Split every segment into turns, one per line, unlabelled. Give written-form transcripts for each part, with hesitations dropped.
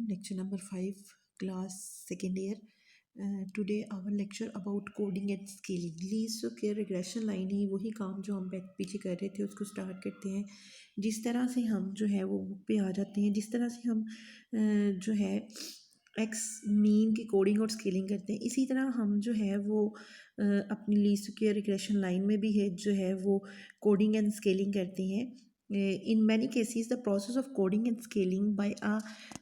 lecture number 5, class second year. Today our lecture about coding and scaling. Least square regression line ही वही काम जो हम पीछे कर रहे थे उसको स्टार्ट करते हैं। जिस तरह से हम जो है वो बुक पे आ जाते हैं, जिस तरह से हम जो है एक्स मीन की कोडिंग और स्केलिंग करते हैं, इसी तरह हम जो है वो अपनी लीस्ट स्क्वायर रिग्रेशन लाइन में भी है जो है वो कोडिंग एंड स्केलिंग करते हैं। In many cases, the process of coding and scaling by a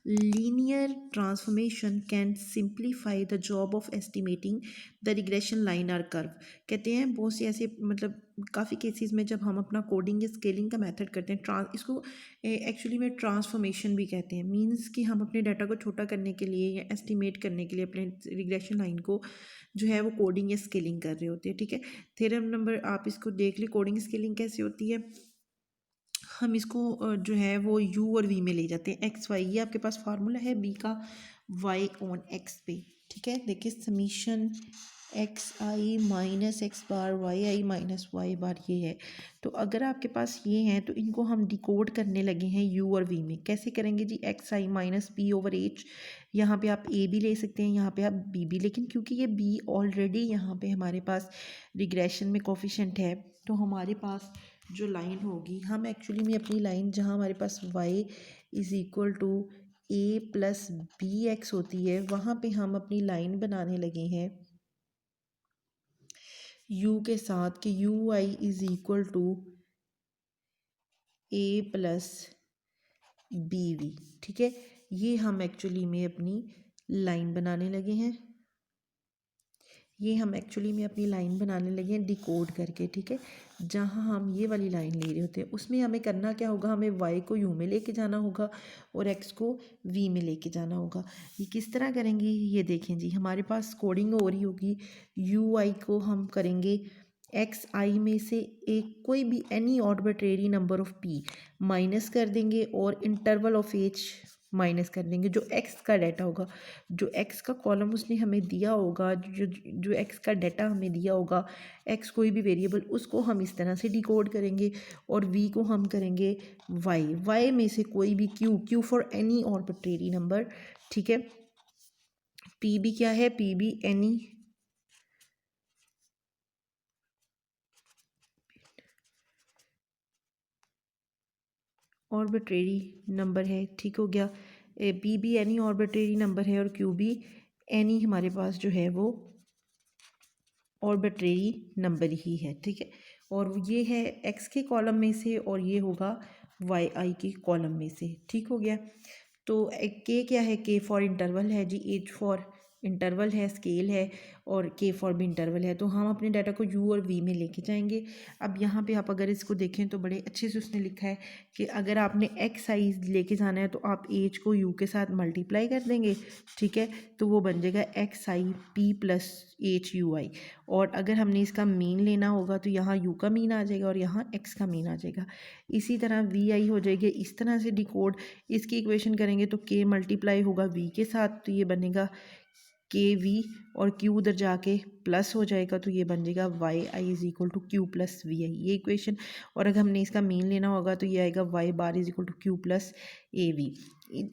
linear transformation can simplify the job of estimating the regression line or curve. कहते हैं बहुत से ऐसे मतलब काफ़ी केसेस में जब हम अपना कोडिंग या स्केलिंग का मेथड करते हैं, इसको एक्चुअली में ट्रांसफॉर्मेशन भी कहते हैं। मीन्स कि हम अपने डाटा को छोटा करने के लिए या एस्टिमेट करने के लिए अपने रिग्रेशन लाइन को जो है वो कोडिंग या स्केलिंग कर रहे होते हैं। ठीक है, थ्योरम नंबर आप इसको देख ले, कोडिंग स्केलिंग कैसे होती है। हम इसको जो है वो u और v में ले जाते हैं, एक्स वाई। ये आपके पास फार्मूला है b का y ऑन x पे। ठीक है, देखिए summation x i minus x bar y i minus y bar ये है। तो अगर आपके पास ये हैं तो इनको हम डिकोड करने लगे हैं u और v में। कैसे करेंगे जी, x i minus B over H. यहाँ पे आप a भी ले सकते हैं, यहाँ पे आप b भी, लेकिन क्योंकि ये b ऑलरेडी यहाँ पे हमारे पास रिग्रेशन में कोफिशेंट है तो हमारे पास जो लाइन होगी, हम एक्चुअली में अपनी लाइन जहाँ हमारे पास y is equal to a plus b x होती है, वहाँ पे हम अपनी लाइन बनाने लगे हैं u के साथ कि u i is equal to a plus b v. ठीक है, ये हम एक्चुअली में अपनी लाइन बनाने लगे हैं, ये हम एक्चुअली में अपनी लाइन बनाने लगे हैं डिकोड करके। ठीक है, जहाँ हम ये वाली लाइन ले रहे होते हैं उसमें हमें करना क्या होगा, हमें y को u में लेके जाना होगा और x को v में लेके जाना होगा। ये किस तरह करेंगे, ये देखें जी, हमारे पास कोडिंग हो रही होगी, यू आई को हम करेंगे एक्स आई में से एक कोई भी any arbitrary number of p minus कर देंगे और इंटरवल ऑफ एच माइनस कर देंगे। जो x का डाटा होगा, जो x का कॉलम उसने हमें दिया होगा, जो x का डाटा हमें दिया होगा, x कोई भी वेरिएबल, उसको हम इस तरह से डिकोड करेंगे और v को हम करेंगे y में से कोई भी q for any arbitrary number. ठीक है, p भी क्या है, p भी एनी आर्बिट्रेरी नंबर है। ठीक हो गया, p भी एनी आर्बिट्रेरी नंबर है और q भी एनी हमारे पास जो है वो आर्बिट्रेरी नंबर ही है। ठीक है, और ये है x के कॉलम में से और ये होगा वाई आई के कॉलम में से। ठीक हो गया, तो k क्या है, k फॉर इंटरवल है जी, h फॉर इंटरवल है, स्केल है, और k फॉर भी इंटरवल है। तो हम अपने डाटा को u और v में लेके जाएंगे। अब यहाँ पे आप अगर इसको देखें तो बड़े अच्छे से उसने लिखा है कि अगर आपने x आई लेके जाना है तो आप h को u के साथ मल्टीप्लाई कर देंगे। ठीक है, तो वो बन जाएगा X I P plus H U I. और अगर हमने इसका मीन लेना होगा तो यहाँ u का मीन आ जाएगा और यहाँ x का मीन आ जाएगा। इसी तरह v आई हो जाएगी इस तरह से डिकोड। इसकी इक्वेशन करेंगे तो k मल्टीप्लाई होगा v के साथ, तो ये बनेगा के वी, और q उधर जाके प्लस हो जाएगा तो ये बन जाएगा Y I is equal to Q plus V I, ये इक्वेशन। और अगर हमने इसका मीन लेना होगा तो ये आएगा y bar is equal to Q plus a v.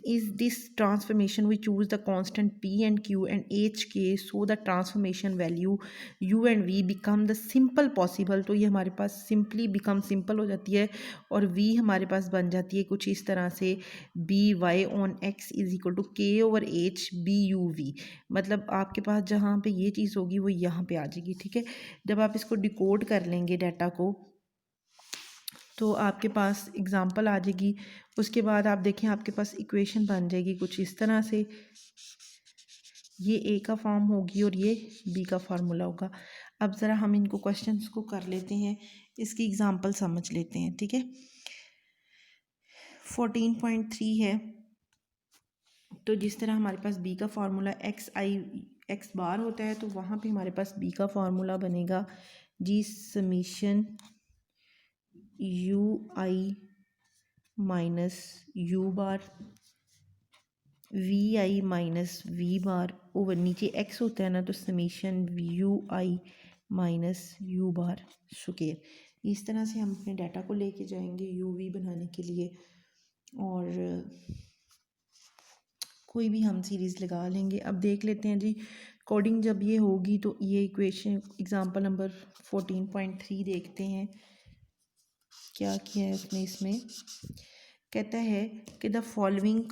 Is this transformation we choose the constant p and q and h k so the transformation value u and v become the simple possible. तो ये हमारे पास simply become simple हो जाती है और v हमारे पास बन जाती है कुछ इस तरह से, B Y on X is equal to K over H B U V. मतलब आपके पास जहाँ पे ये चीज़ होगी वो यहाँ पे आ जाएगी। ठीक है, जब आप इसको डिकोड कर लेंगे डाटा को तो आपके पास एग्जांपल आ जाएगी। उसके बाद आप देखें आपके पास इक्वेशन बन जाएगी कुछ इस तरह से, ये ए का फॉर्म होगी और ये बी का फार्मूला होगा। अब ज़रा हम इनको क्वेश्चंस को कर लेते हैं, इसकी एग्जांपल समझ लेते हैं। ठीक है, 14.3 है, तो जिस तरह हमारे पास b का फार्मूला एक्स बार होता है तो वहाँ पे हमारे पास b का फार्मूला बनेगा जी summation U I minus U bar V I minus V bar over नीचे x होता है ना, तो summation U I minus U bar square. इस तरह से हम अपने डाटा को लेके जाएंगे यू वी बनाने के लिए और कोई भी हम सीरीज़ लगा लेंगे। अब देख लेते हैं जी कोडिंग जब ये होगी तो ये इक्वेशन एग्जांपल नंबर 14.3 देखते हैं क्या किया है उसने इसमें। कहता है कि the following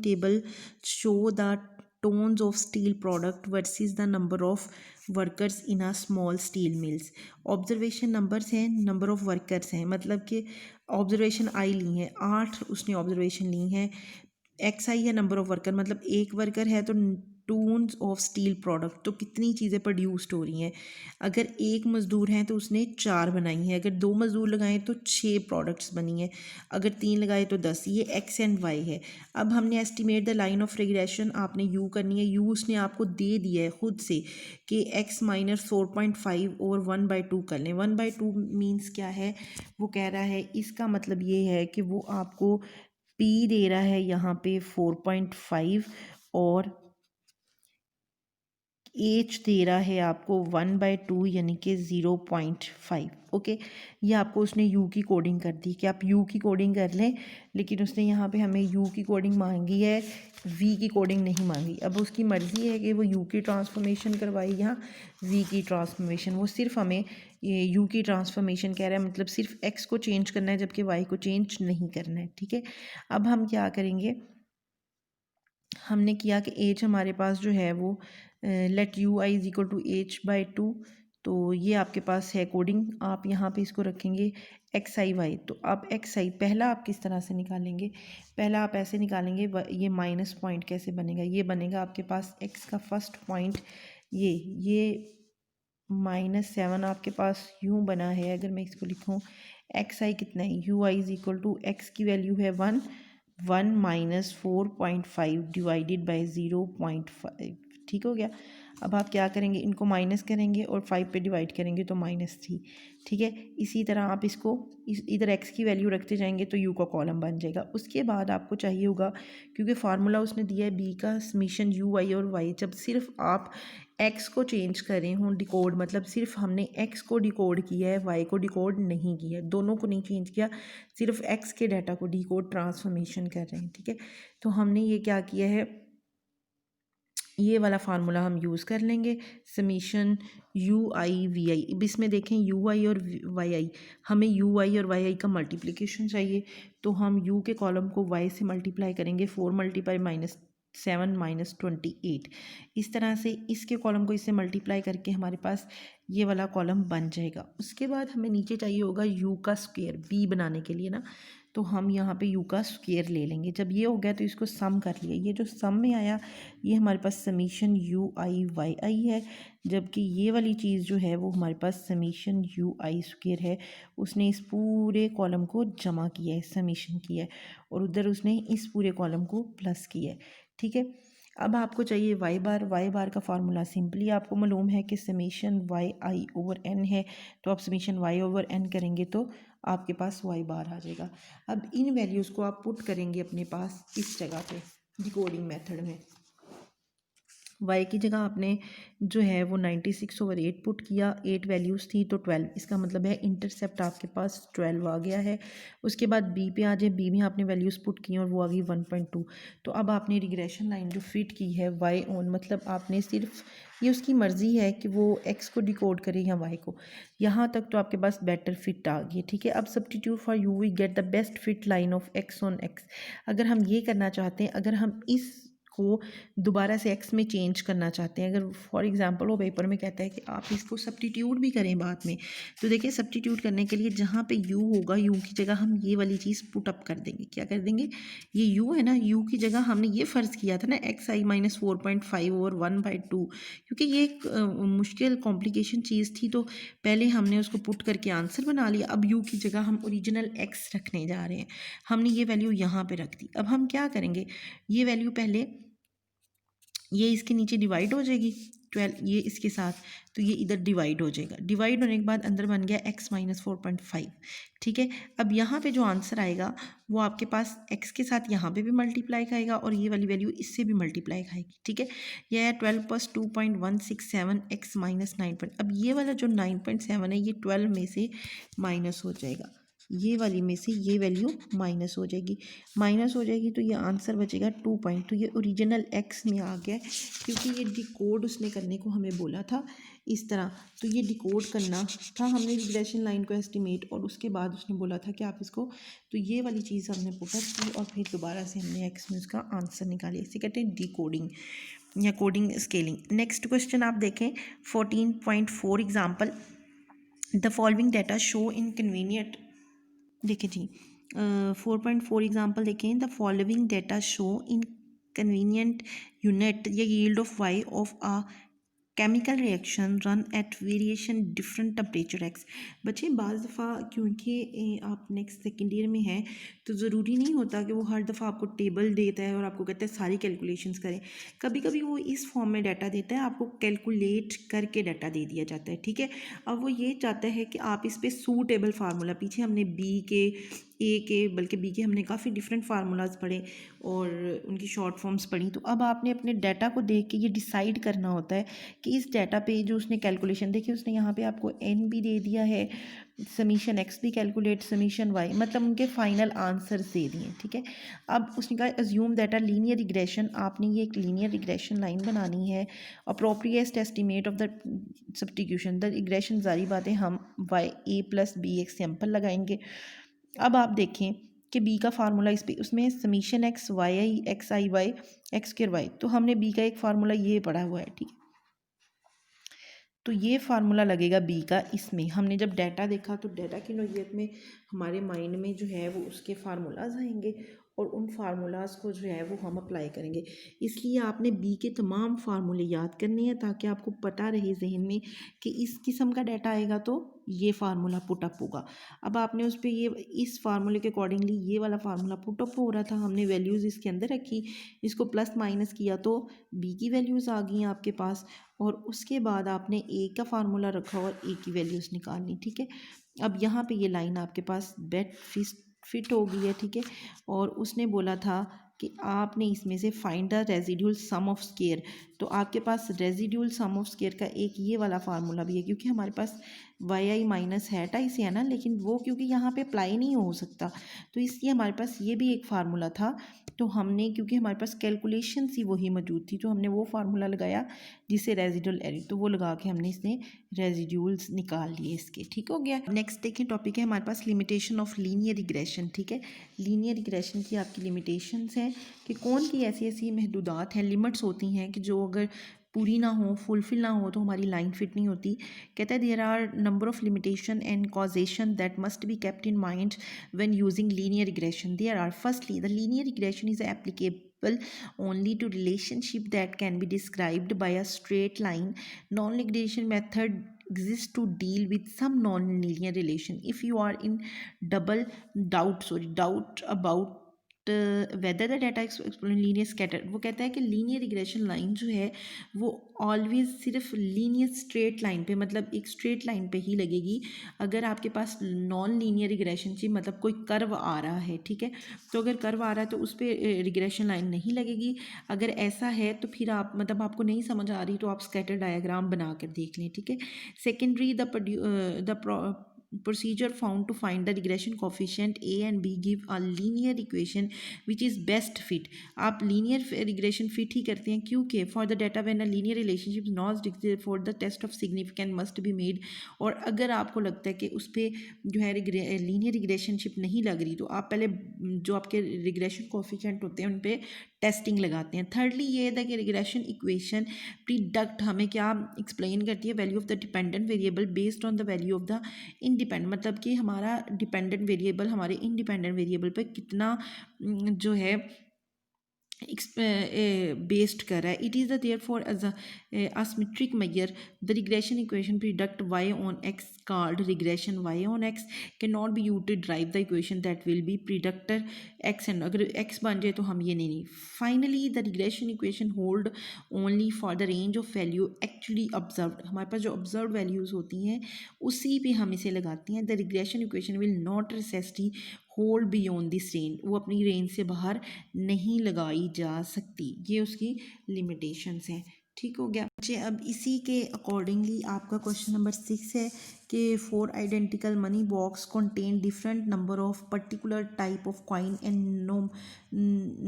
table show the tonnes of steel product versus the number of workers in a small steel mills. Observation numbers हैं, नंबर ऑफ वर्कर्स हैं, मतलब कि ऑब्जर्वेशन आई ली हैं 8 उसने ऑब्जर्वेशन ली हैं। एक्स आई है नंबर ऑफ वर्कर, मतलब एक वर्कर है तो टून्स ऑफ स्टील प्रोडक्ट, तो कितनी चीज़ें प्रोड्यूस्ड हो रही हैं। अगर एक मज़दूर हैं तो उसने 4 बनाई हैं, अगर 2 मज़दूर लगाएं तो 6 प्रोडक्ट्स बनी हैं, अगर 3 लगाए तो 10। ये एक्स एंड वाई है। अब हमने estimate the line of regression आपने यू करनी है। यू उसने आपको दे दिया है खुद से कि एक्स माइनस 4.5 और 1/2 कर लें। 1/2 मीन्स क्या है, वो कह रहा है इसका मतलब ये है कि वो आपको पी दे रहा है यहाँ पे 4.5 और एच दे रहा है आपको 1/2 यानी कि 0.5। ओके, ये आपको उसने यू की कोडिंग कर दी कि आप यू की कोडिंग कर लें, लेकिन उसने यहाँ पे हमें यू की कोडिंग मांगी है, वी की कोडिंग नहीं मांगी। अब उसकी मर्ज़ी है कि वो यू की ट्रांसफॉर्मेशन करवाई या वी की ट्रांसफॉर्मेशन। वो सिर्फ हमें यू की ट्रांसफॉर्मेशन कह रहा है, मतलब सिर्फ एक्स को चेंज करना है जबकि वाई को चेंज नहीं करना है। ठीक है, अब हम क्या करेंगे, हमने किया कि एच हमारे पास जो है वो let u i is equal to h/2। तो ये आपके पास है कोडिंग, आप यहाँ पे इसको रखेंगे एक्स आई वाई। तो आप एक्स आई पहला आप किस तरह से निकालेंगे, पहला आप ऐसे निकालेंगे, ये माइनस पॉइंट कैसे बनेगा, ये बनेगा आपके पास एक्स का फर्स्ट पॉइंट, ये -7 आपके पास यूँ बना है। अगर मैं इसको लिखूँ एक्स आई कितना है, u i is equal to x की वैल्यू है 1 माइनस 4.5 डिवाइडेड बाई 0.5। ठीक हो गया। अब आप क्या करेंगे, इनको माइनस करेंगे और 5 पे डिवाइड करेंगे तो -3। ठीक है, इसी तरह आप इसको इधर x की वैल्यू रखते जाएंगे तो u का कॉलम बन जाएगा। उसके बाद आपको चाहिए होगा, क्योंकि फार्मूला उसने दिया है b का समीशन u i और y, जब सिर्फ आप x को चेंज करें हों डिकोड, मतलब सिर्फ हमने x को डिकोड किया है, y को डिकोड नहीं किया, दोनों को नहीं चेंज किया, सिर्फ x के डाटा को डिकोड ट्रांसफॉर्मेशन कर रहे हैं। ठीक है, तो हमने ये क्या किया है, ये वाला फार्मूला हम यूज़ कर लेंगे, समीशन यू आई वी आई। अब इसमें देखें यू आई और वाई आई, हमें यू आई और वाई आई का मल्टीप्लिकेशन चाहिए, तो हम यू के कॉलम को वाई से मल्टीप्लाई करेंगे, 4 मल्टीप्लाई -7 -28। इस तरह से इसके कॉलम को इससे मल्टीप्लाई करके हमारे पास ये वाला कॉलम बन जाएगा। उसके बाद हमें नीचे चाहिए होगा यू का स्क्वायर, बी बनाने के लिए ना, तो हम यहाँ पे यू का स्क्वायर ले लेंगे। जब ये हो गया तो इसको सम कर लिया, ये जो सम में आया ये हमारे पास समीशन यू आई वाई आई है, जबकि ये वाली चीज़ जो है वो हमारे पास समीशन यू आई स्क्वायर है। उसने इस पूरे कॉलम को जमा किया है, समीशन किया है, और उधर उसने इस पूरे कॉलम को प्लस किया है। ठीक है, अब आपको चाहिए वाई बार का फार्मूला सिंपली आपको मालूम है कि summation y i over n है, तो आप समीशन वाई ओवर एन करेंगे तो आपके पास वाई बार आ जाएगा। अब इन वैल्यूज़ को आप पुट करेंगे अपने पास इस जगह पे डिकोडिंग मेथड में। y की जगह आपने जो है वो 96/8 पुट किया, 8 वैल्यूज़ थी तो 12, इसका मतलब है इंटरसेप्ट आपके पास 12 आ गया है। उसके बाद b पे आ जाए, b में आपने वैल्यूज़ पुट की और वो आ गई 1.2। तो अब आपने रिग्रेशन लाइन जो फिट की है y ऑन, मतलब आपने सिर्फ ये उसकी मर्ज़ी है कि वो x को डिकोड करे या y को, यहाँ तक तो आपके पास बेटर फिट आ गई। ठीक है, अब substitute for u we get the best fit line of x on x। अगर हम ये करना चाहते हैं, अगर हम इस को दोबारा से x में चेंज करना चाहते हैं, अगर फॉर एग्जांपल वो पेपर में कहता है कि आप इसको सब्स्टिट्यूट भी करें बाद में, तो देखिए सब्स्टिट्यूट करने के लिए जहाँ पे u होगा, u की जगह हम ये वाली चीज़ पुट अप कर देंगे। क्या कर देंगे, ये u है ना, u की जगह हमने ये फ़र्ज़ किया था ना एक्स आई माइनस 4.5 और 1/2, क्योंकि ये एक मुश्किल कॉम्प्लिकेशन चीज़ थी तो पहले हमने उसको पुट करके आंसर बना लिया। अब u की जगह हम ओरिजिनल x रखने जा रहे हैं, हमने ये वैल्यू यहाँ पे रख दी। अब हम क्या करेंगे, ये वैल्यू पहले ये इसके नीचे डिवाइड हो जाएगी 12 ये इसके साथ, तो ये इधर डिवाइड हो जाएगा। डिवाइड होने के बाद अंदर बन गया x माइनस 4.5। ठीक है, अब यहाँ पे जो आंसर आएगा वो आपके पास x के साथ यहाँ पे भी मल्टीप्लाई खाएगा और ये वाली वैल्यू इससे भी मल्टीप्लाई खाएगी। ठीक है, यह है 12 + 2.167 x माइनस 9 अब ये वाला जो 9.7 है ये 12 में से माइनस हो जाएगा। ये वाली में से ये वैल्यू माइनस हो जाएगी, तो ये आंसर बचेगा 2 पॉइंट। तो ये ओरिजिनल एक्स में आ गया क्योंकि ये डिकोड उसने करने को हमें बोला था इस तरह। तो ये डिकोड करना था हमने रिग्रेशन लाइन को एस्टिमेट, और उसके बाद उसने बोला था कि आप इसको, तो ये वाली चीज़ हमने पुटअप की और फिर दोबारा से हमने एक्स में उसका आंसर निकालिया। इसे कहते हैं डिकोडिंग या कोडिंग स्केलिंग। नेक्स्ट क्वेश्चन आप देखें 14.4 example, the following data show inconvenient. देखिए जी 4.4 एग्जाम्पल देखें, the following data show in convenient unit या yield of Y of a chemical reaction run at variation different temperature X. बच्चे बाज़ दफ़ा क्योंकि आप नेक्स्ट सेकेंड ईयर में हैं तो ज़रूरी नहीं होता कि वो हर दफ़ा आपको टेबल देता है और आपको कहता है सारी कैलकुलेशंस करें। कभी कभी वो इस फॉर्म में डाटा देता है, आपको कैलकुलेट करके डाटा दे दिया जाता है, ठीक है। अब वो ये चाहता है कि आप इस पर सूटेबल फार्मूला, पीछे हमने बी के ए के बल्कि बी के हमने काफ़ी डिफरेंट फार्मूलाज पढ़े और उनकी शॉर्ट फॉर्म्स पढ़ी। तो अब आपने अपने डाटा को देख के ये डिसाइड करना होता है कि इस डाटा पे जो उसने कैलकुलेशन देखी, उसने यहाँ पे आपको एन भी दे दिया है, समीशन एक्स भी कैलकुलेट, समीशन वाई, मतलब उनके फाइनल आंसर दे दिए, ठीक है। अब उसने कहा assume that a linear regression, आपने ये एक लीनियर रिग्रेशन लाइन बनानी है। Appropriate estimate of the substitution, the regression, जारी बात है हम वाई ए प्लस बी एक सैम्पल लगाएंगे। अब आप देखें कि बी का फार्मूला इस पे उसमें समीशन एक्स वाई आई एक्स आई वाई एक्स स्क्र वाई, तो हमने बी का एक फार्मूला ये पढ़ा हुआ है, ठीक है। तो ये फार्मूला लगेगा बी का, इसमें हमने जब डाटा देखा तो डाटा की नोयत में हमारे माइंड में जो है वो उसके फार्मूलाज आएंगे और उन फार्मूलाज को जो है वो हम अप्लाई करेंगे। इसलिए आपने बी के तमाम फार्मूले याद करने हैं ताकि आपको पता रहे जहन में कि इस किस्म का डाटा आएगा तो ये फार्मूला पुटअप होगा। अब आपने उस पर ये इस फार्मूले के अकॉर्डिंगली ये वाला फार्मूला पुटअप हो रहा था, हमने वैल्यूज़ इसके अंदर रखी, इसको प्लस माइनस किया तो बी की वैल्यूज़ आ गई आपके पास, और उसके बाद आपने ए का फार्मूला रखा और ए की वैल्यूज़ निकालनी, ठीक है। अब यहाँ पे ये लाइन आपके पास बेट फिट हो गई है, ठीक है। और उसने बोला था कि आपने इसमें से find the residual sum of square, तो आपके पास रेजिड्यूल सम ऑफ स्केयर का एक ये वाला फार्मूला भी है, क्योंकि हमारे पास वाई आई माइनस है टाई से है ना, लेकिन वो क्योंकि यहाँ पे अप्लाई नहीं हो सकता तो इसलिए हमारे पास ये भी एक फार्मूला था। तो हमने क्योंकि हमारे पास कैलकुलेशन ही वही मौजूद थी तो हमने वो फार्मूला लगाया जिसे रेजिडुअल एरी, तो वो लगा के हमने इसने रेजिड्यूल्स निकाल लिए इसके, ठीक हो गया। नेक्स्ट देखिए टॉपिक है हमारे पास लिमिटेशन ऑफ लीनियर रिग्रेशन, ठीक है। लीनियर रिग्रेशन की आपकी लिमिटेशंस हैं कि कौन की ऐसी ऐसी महदूदात हैं, लिमिट्स होती हैं कि जो अगर पूरी ना हो, फुलफिल ना हो तो हमारी लाइन फिट नहीं होती। कहता है there are number of limitation and causation that must be kept in mind when using linear regression. There are firstly the linear regression is applicable only to relationship that can be described by a straight line. Non-linear method exists to deal with some non-linear relation. If you are in doubt about whether the data exponent linear scatter, वो कहता है कि linear regression line जो है वो always सिर्फ linear straight line पे, मतलब एक स्ट्रेट लाइन पे ही लगेगी। अगर आपके पास नॉन लीनियर रिग्रेशन चाहिए, मतलब कोई कर्व आ रहा है, ठीक है, तो अगर कर्व आ रहा है तो उस पर रिग्रेशन लाइन नहीं लगेगी। अगर ऐसा है तो फिर आप, मतलब आपको नहीं समझ आ रही तो आप स्कैटर डायग्राम बना कर देख लें, ठीक है। Secondary the procedure found to find the regression coefficient a and b give a linear equation which is best fit. आप linear regression fit ही करते हैं क्योंकि for the data when a linear relationship is not existed for the test of significance must be made। और अगर आपको लगता है कि उस पर जो है लीनियर रिग्रेशनशिप नहीं लग रही तो आप पहले जो आपके रिग्रेशन कोफिशिएंट होते हैं उन पे टेस्टिंग लगाते हैं। थर्डली ये था कि रिग्रेशन इक्वेशन प्रीडक्ट हमें क्या एक्सप्लेन करती है, value of the dependent variable based on the value of the independent, मतलब कि हमारा डिपेंडेंट वेरिएबल हमारे इंडिपेंडेंट वेरिएबल पर कितना जो है बेस्ड कर रहा है। It is the therefore as asymmetric measure the regression equation predict y on x called regression y on x cannot be used to derive the equation that will be predictor x, and अगर x बन जाए तो हम ये नहीं। Finally the regression equation hold only for the range of value actually observed, हमारे पास जो observe values होती हैं उसी पे हम इसे लगाते हैं। The regression equation will not necessary hold beyond this range, वो अपनी रेंज से बाहर नहीं लगाई जा सकती, ये उसकी लिमिटेशंस हैं। ठीक हो गया बच्चे। अब इसी के अकॉर्डिंगली आपका क्वेश्चन नंबर 6 है कि 4 identical money box contain different number of particular type of coin and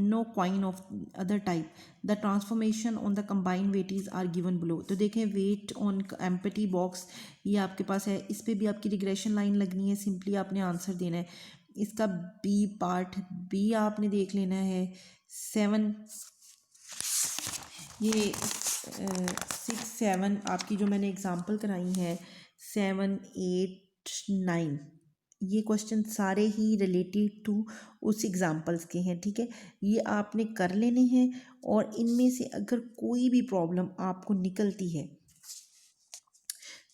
no coin of other type, the transformation on the combined weights are given below. तो देखें वेट ऑन एम्प्टी बॉक्स ये आपके पास है, इस पर भी आपकी रिग्रेशन लाइन लगनी है, सिंपली आपने आंसर देना है। इसका बी पार्ट बी आपने देख लेना है 7, ये 6 7 आपकी जो मैंने एग्जांपल कराई है 7 8 9, ये क्वेश्चन सारे ही रिलेटेड टू उस एग्जांपल्स के हैं। ठीक है, ये आपने कर लेने हैं और इनमें से अगर कोई भी प्रॉब्लम आपको निकलती है,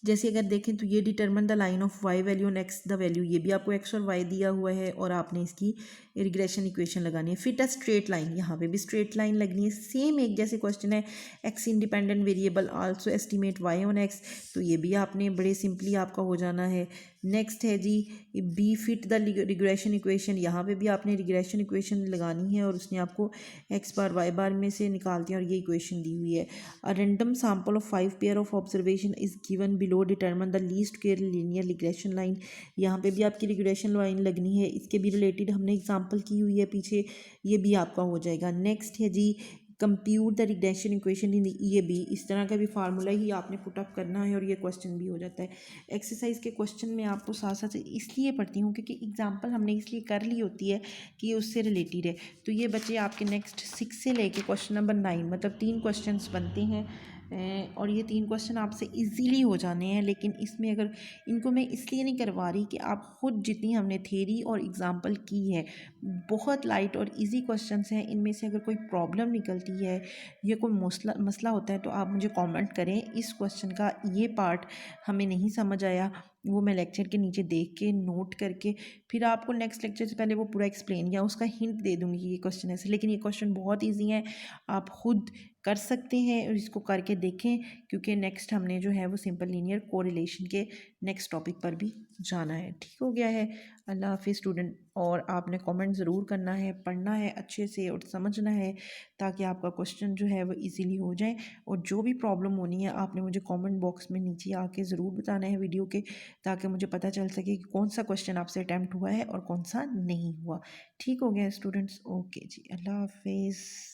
जैसे अगर देखें तो ये determine the line of y value and x the value, ये भी आपको एक्स और वाई दिया हुआ है और आपने इसकी रिग्रेशन इक्वेशन लगानी है। फिट अ स्ट्रेट लाइन, यहाँ पे भी स्ट्रेट लाइन लगनी है, सेम एक जैसे क्वेश्चन है x independent variable also estimate y on x, तो ये भी आपने बड़े सिंपली आपका हो जाना है। नेक्स्ट है g be fit the regression equation, यहाँ पे भी आपने रिग्रेशन इक्वेशन लगानी है और उसने आपको एक्स बार वाई बार में से निकाल दिया और ये इक्वेशन दी हुई है। A random sample of 5 pair of observation is given below, determine the least square linear regression line, यहाँ पे भी आपकी रिग्रेशन लाइन लगनी है, इसके भी रिलेटेड हमने एग्जांपल की हुई है पीछे, ये भी आपका हो जाएगा। नेक्स्ट है जी compute the regression equation in ये भी इस तरह का भी फार्मूला ही आपने पुटअप करना है और ये क्वेश्चन भी हो जाता है। एक्सरसाइज के क्वेश्चन में आपको साथ साथ इसलिए पढ़ती हूँ क्योंकि एग्जांपल हमने इसलिए कर ली होती है कि ये उससे रिलेटेड है। तो ये बच्चे आपके नेक्स्ट 6 से लेके क्वेश्चन नंबर 9 मतलब 3 क्वेश्चन बनते हैं और ये 3 क्वेश्चन आपसे इजीली हो जाने हैं। लेकिन इसमें अगर इनको मैं इसलिए नहीं करवा रही कि आप खुद जितनी हमने थ्योरी और एग्जांपल की है, बहुत लाइट और इजी क्वेश्चंस हैं, इनमें से अगर कोई प्रॉब्लम निकलती है या कोई मसला मसला होता है तो आप मुझे कमेंट करें इस क्वेश्चन का ये पार्ट हमें नहीं समझ आया, वो मैं लेक्चर के नीचे देख के नोट करके फिर आपको नेक्स्ट लेक्चर से पहले वो पूरा एक्सप्लेन या उसका हिंट दे दूँगी कि ये क्वेश्चन ऐसे। लेकिन ये क्वेश्चन बहुत ईजी है, आप खुद कर सकते हैं और इसको करके देखें क्योंकि नेक्स्ट हमने जो है वो सिंपल लीनियर कोरिलेशन के नेक्स्ट टॉपिक पर भी जाना है। ठीक हो गया है। अल्लाह हाफिज़ स्टूडेंट, और आपने कमेंट ज़रूर करना है, पढ़ना है अच्छे से और समझना है ताकि आपका क्वेश्चन जो है वो इजीली हो जाए। और जो भी प्रॉब्लम होनी है आपने मुझे कमेंट बॉक्स में नीचे आके ज़रूर बताना है वीडियो के, ताकि मुझे पता चल सके कि कौन सा क्वेश्चन आपसे अटैम्प्ट हुआ है और कौन सा नहीं हुआ। ठीक हो गया स्टूडेंट्स, ओके जी, अल्लाह हाफिज़।